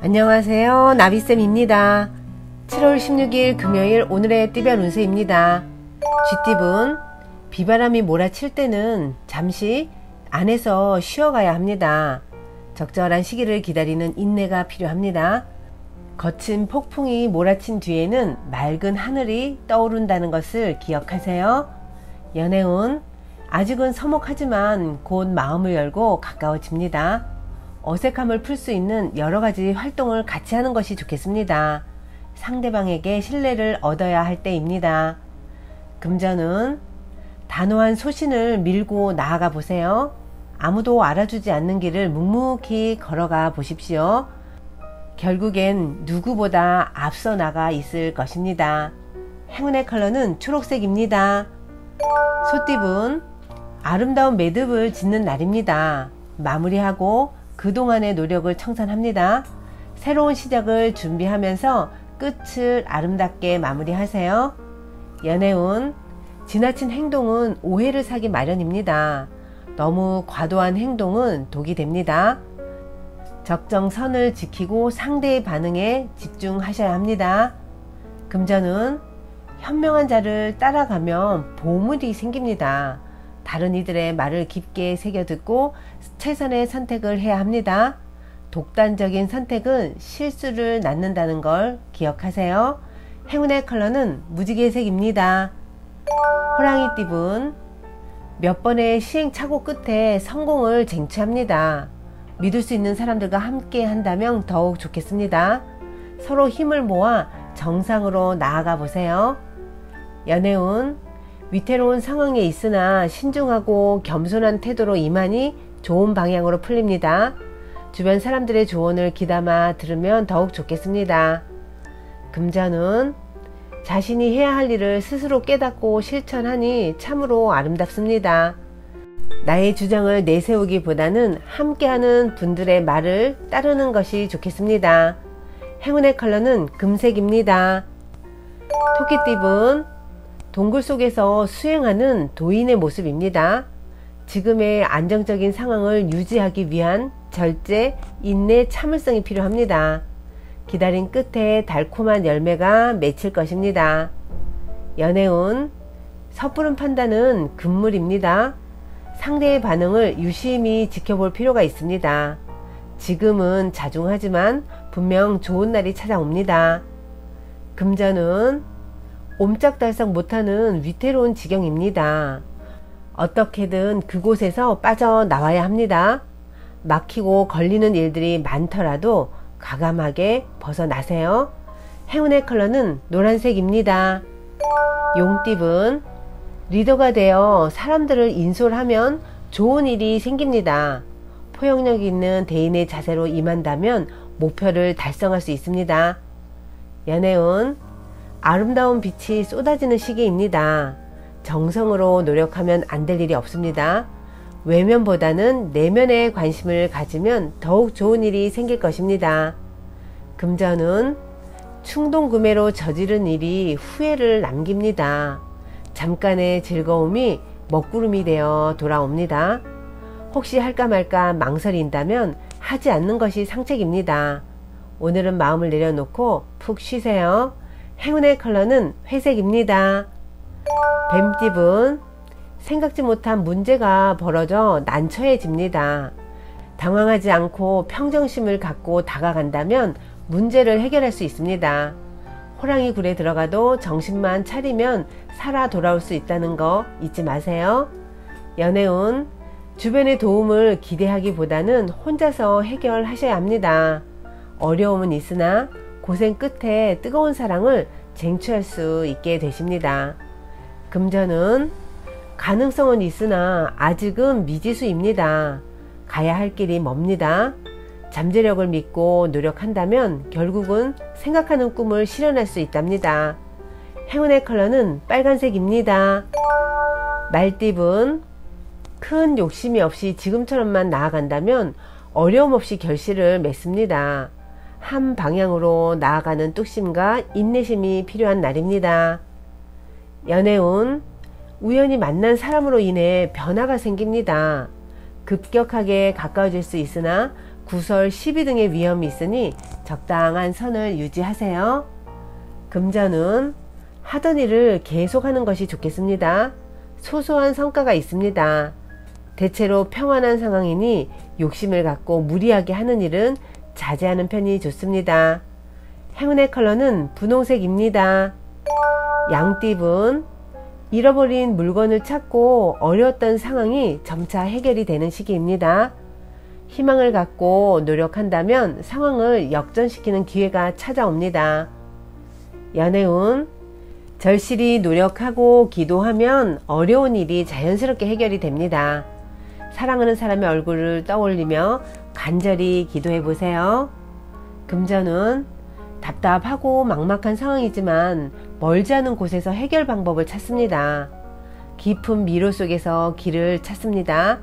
안녕하세요, 나비쌤입니다. 7월 16일 금요일 오늘의 띠별 운세입니다. 쥐띠분, 비바람이 몰아칠 때는 잠시 안에서 쉬어가야 합니다. 적절한 시기를 기다리는 인내가 필요합니다. 거친 폭풍이 몰아친 뒤에는 맑은 하늘이 떠오른다는 것을 기억하세요. 연애운, 아직은 서먹하지만 곧 마음을 열고 가까워집니다. 어색함을 풀 수 있는 여러가지 활동을 같이 하는 것이 좋겠습니다. 상대방에게 신뢰를 얻어야 할 때입니다. 금전은 단호한 소신을 밀고 나아가 보세요. 아무도 알아주지 않는 길을 묵묵히 걸어가 보십시오. 결국엔 누구보다 앞서 나가 있을 것입니다. 행운의 컬러는 초록색입니다. 소띠분, 아름다운 매듭을 짓는 날입니다. 마무리하고 그동안의 노력을 청산합니다. 새로운 시작을 준비하면서 끝을 아름답게 마무리하세요. 연애운, 지나친 행동은 오해를 사기 마련입니다. 너무 과도한 행동은 독이 됩니다. 적정선을 지키고 상대의 반응에 집중하셔야 합니다. 금전은 현명한 자를 따라가면 보물이 생깁니다. 다른 이들의 말을 깊게 새겨듣고 최선의 선택을 해야 합니다. 독단적인 선택은 실수를 낳는다는 걸 기억하세요. 행운의 컬러는 무지개색입니다. 호랑이띠분, 몇 번의 시행착오 끝에 성공을 쟁취합니다. 믿을 수 있는 사람들과 함께 한다면 더욱 좋겠습니다. 서로 힘을 모아 정상으로 나아가 보세요. 연애운, 위태로운 상황에 있으나 신중하고 겸손한 태도로 임하니 좋은 방향으로 풀립니다. 주변 사람들의 조언을 귀담아 들으면 더욱 좋겠습니다. 금전은 자신이 해야 할 일을 스스로 깨닫고 실천하니 참으로 아름답습니다. 나의 주장을 내세우기보다는 함께하는 분들의 말을 따르는 것이 좋겠습니다. 행운의 컬러는 금색입니다. 토끼띠분, 동굴 속에서 수행하는 도인의 모습입니다. 지금의 안정적인 상황을 유지하기 위한 절제, 인내, 참을성이 필요합니다. 기다린 끝에 달콤한 열매가 맺힐 것입니다. 연애운, 섣부른 판단은 금물입니다. 상대의 반응을 유심히 지켜볼 필요가 있습니다. 지금은 자중하지만 분명 좋은 날이 찾아옵니다. 금전은 옴짝달싹 못하는 위태로운 지경입니다. 어떻게든 그곳에서 빠져나와야 합니다. 막히고 걸리는 일들이 많더라도 과감하게 벗어나세요. 행운의 컬러는 노란색입니다. 용띠분, 리더가 되어 사람들을 인솔하면 좋은 일이 생깁니다. 포용력 있는 대인의 자세로 임한다면 목표를 달성할 수 있습니다. 연애운, 아름다운 빛이 쏟아지는 시기입니다. 정성으로 노력하면 안 될 일이 없습니다. 외면보다는 내면에 관심을 가지면 더욱 좋은 일이 생길 것입니다. 금전은 충동 구매로 저지른 일이 후회를 남깁니다. 잠깐의 즐거움이 먹구름이 되어 돌아옵니다. 혹시 할까 말까 망설인다면 하지 않는 것이 상책입니다. 오늘은 마음을 내려놓고 푹 쉬세요. 행운의 컬러는 회색입니다. 뱀띠분, 생각지 못한 문제가 벌어져 난처해집니다. 당황하지 않고 평정심을 갖고 다가간다면 문제를 해결할 수 있습니다. 호랑이 굴에 들어가도 정신만 차리면 살아 돌아올 수 있다는 거 잊지 마세요. 연애운, 주변의 도움을 기대하기보다는 혼자서 해결하셔야 합니다. 어려움은 있으나 고생 끝에 뜨거운 사랑을 쟁취할 수 있게 되십니다. 금전은 가능성은 있으나 아직은 미지수입니다. 가야 할 길이 멉니다. 잠재력을 믿고 노력한다면 결국은 생각하는 꿈을 실현할 수 있답니다. 행운의 컬러는 빨간색입니다. 말띠분, 큰 욕심이 없이 지금처럼만 나아간다면 어려움 없이 결실을 맺습니다. 한 방향으로 나아가는 뚝심과 인내심이 필요한 날입니다. 연애운, 우연히 만난 사람으로 인해 변화가 생깁니다. 급격하게 가까워질 수 있으나 구설, 시비 등의 위험이 있으니 적당한 선을 유지하세요. 금전운, 하던 일을 계속하는 것이 좋겠습니다. 소소한 성과가 있습니다. 대체로 평안한 상황이니 욕심을 갖고 무리하게 하는 일은 자제하는 편이 좋습니다. 행운의 컬러는 분홍색입니다. 양띠분, 잃어버린 물건을 찾고 어려웠던 상황이 점차 해결이 되는 시기입니다. 희망을 갖고 노력한다면 상황을 역전시키는 기회가 찾아옵니다. 연애운, 절실히 노력하고 기도하면 어려운 일이 자연스럽게 해결이 됩니다. 사랑하는 사람의 얼굴을 떠올리며 간절히 기도해 보세요. 금전운, 답답하고 막막한 상황이지만 멀지 않은 곳에서 해결 방법을 찾습니다. 깊은 미로 속에서 길을 찾습니다.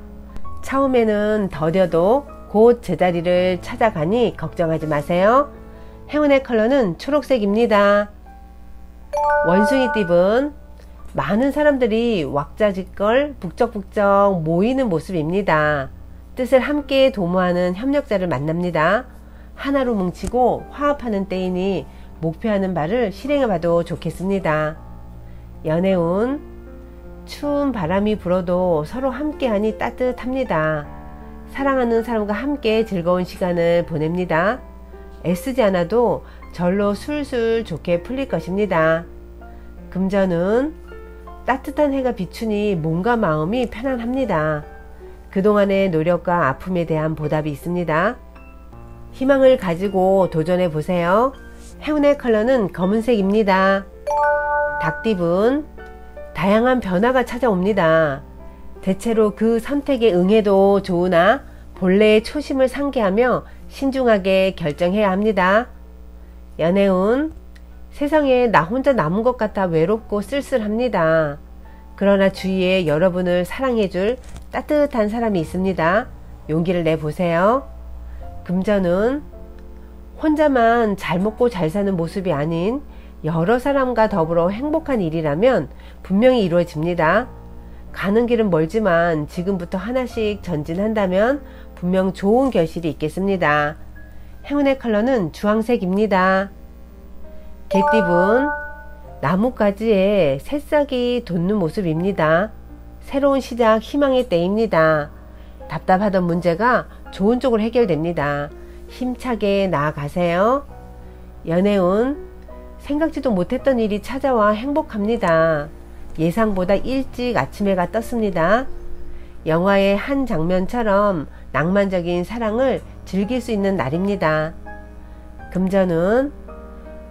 처음에는 더뎌도 곧 제자리를 찾아가니 걱정하지 마세요. 행운의 컬러는 초록색입니다. 원숭이띠분, 많은 사람들이 왁자지껄 북적북적 모이는 모습입니다. 뜻을 함께 도모하는 협력자를 만납니다. 하나로 뭉치고 화합하는 때이니 목표하는 바를 실행해봐도 좋겠습니다. 연애운, 추운 바람이 불어도 서로 함께하니 따뜻합니다. 사랑하는 사람과 함께 즐거운 시간을 보냅니다. 애쓰지 않아도 절로 술술 좋게 풀릴 것입니다. 금전운, 따뜻한 해가 비추니 몸과 마음이 편안합니다. 그동안의 노력과 아픔에 대한 보답이 있습니다. 희망을 가지고 도전해 보세요. 행운의 컬러는 검은색입니다. 닭띠분, 다양한 변화가 찾아옵니다. 대체로 그 선택에 응해도 좋으나 본래의 초심을 상기하며 신중하게 결정해야 합니다. 연애운, 세상에 나 혼자 남은 것 같아 외롭고 쓸쓸합니다. 그러나 주위에 여러분을 사랑해줄 따뜻한 사람이 있습니다. 용기를 내보세요. 금전운, 혼자만 잘 먹고 잘 사는 모습이 아닌 여러 사람과 더불어 행복한 일이라면 분명히 이루어집니다. 가는 길은 멀지만 지금부터 하나씩 전진한다면 분명 좋은 결실이 있겠습니다. 행운의 컬러는 주황색입니다. 개띠분, 나뭇가지에 새싹이 돋는 모습입니다. 새로운 시작, 희망의 때입니다. 답답하던 문제가 좋은 쪽으로 해결됩니다. 힘차게 나아가세요. 연애운, 생각지도 못했던 일이 찾아와 행복합니다. 예상보다 일찍 아침 해가 떴습니다. 영화의 한 장면처럼 낭만적인 사랑을 즐길 수 있는 날입니다. 금전운,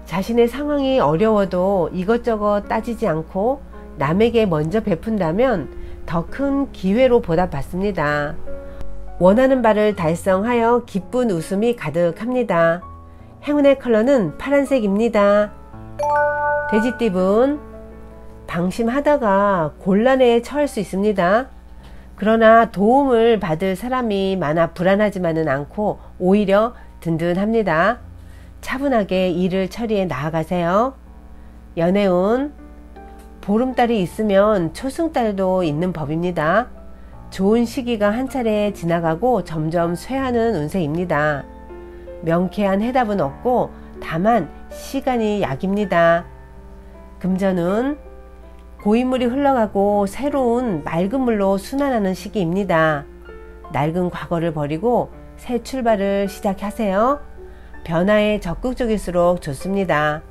자신의 상황이 어려워도 이것저것 따지지 않고 남에게 먼저 베푼다면 더 큰 기회로 보답받습니다. 원하는 바를 달성하여 기쁜 웃음이 가득합니다. 행운의 컬러는 파란색입니다. 돼지띠분, 방심하다가 곤란에 처할 수 있습니다. 그러나 도움을 받을 사람이 많아 불안하지만은 않고 오히려 든든합니다. 차분하게 일을 처리해 나아가세요. 연애운, 보름달이 있으면 초승달도 있는 법입니다. 좋은 시기가 한 차례 지나가고 점점 쇠하는 운세입니다. 명쾌한 해답은 없고 다만 시간이 약입니다. 금전운, 고인물이 흘러가고 새로운 맑은 물로 순환하는 시기입니다. 낡은 과거를 버리고 새 출발을 시작하세요. 변화에 적극적일수록 좋습니다.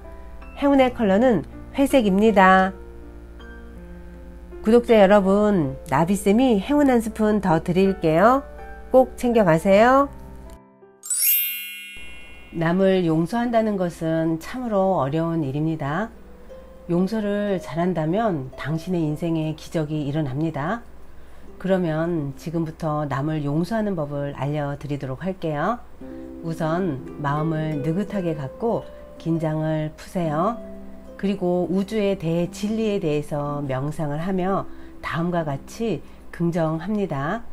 행운의 컬러는 회색입니다. 구독자 여러분, 나비쌤이 행운 한 스푼 더 드릴게요. 꼭 챙겨가세요. 남을 용서한다는 것은 참으로 어려운 일입니다. 용서를 잘한다면 당신의 인생에 기적이 일어납니다. 그러면 지금부터 남을 용서하는 법을 알려드리도록 할게요. 우선 마음을 느긋하게 갖고 긴장을 푸세요. 그리고 우주의 대진리에 대해서 명상을 하며 다음과 같이 긍정합니다.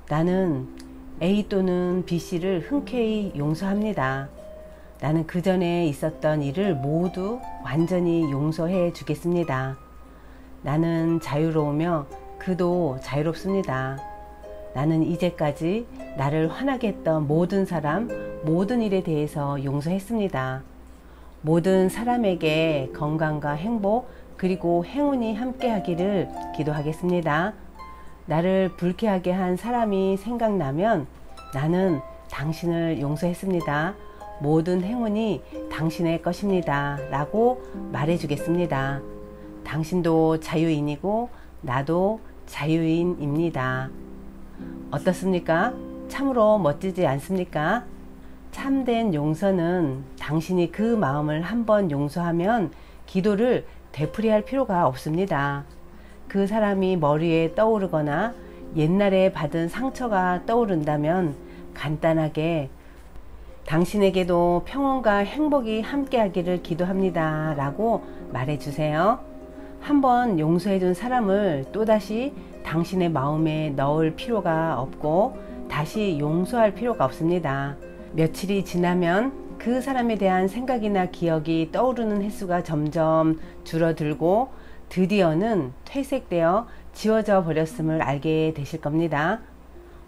나는 A 또는 B씨를 흔쾌히 용서합니다. 나는 그 전에 있었던 일을 모두 완전히 용서해 주겠습니다. 나는 자유로우며 그도 자유롭습니다. 나는 이제까지 나를 화나게 했던 모든 사람, 모든 일에 대해서 용서했습니다. 모든 사람에게 건강과 행복 그리고 행운이 함께하기를 기도하겠습니다. 나를 불쾌하게 한 사람이 생각나면 나는 당신을 용서했습니다. 모든 행운이 당신의 것입니다. 라고 말해주겠습니다. 당신도 자유인이고 나도 자유인입니다. 어떻습니까? 참으로 멋지지 않습니까? 참된 용서는 당신이 그 마음을 한번 용서하면 기도를 되풀이할 필요가 없습니다. 그 사람이 머리에 떠오르거나 옛날에 받은 상처가 떠오른다면 간단하게 당신에게도 평온과 행복이 함께하기를 기도합니다. 라고 말해주세요. 한번 용서해준 사람을 또다시 당신의 마음에 넣을 필요가 없고 다시 용서할 필요가 없습니다. 며칠이 지나면 그 사람에 대한 생각이나 기억이 떠오르는 횟수가 점점 줄어들고 드디어는 퇴색되어 지워져 버렸음을 알게 되실 겁니다.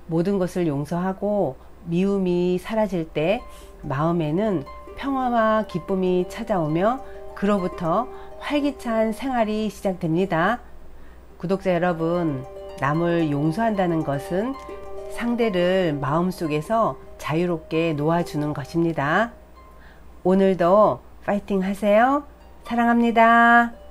모든 것을 용서하고 미움이 사라질 때 마음에는 평화와 기쁨이 찾아오며 그로부터 활기찬 생활이 시작됩니다. 구독자 여러분, 남을 용서한다는 것은 상대를 마음속에서 자유롭게 놓아주는 것입니다. 오늘도 파이팅 하세요. 사랑합니다.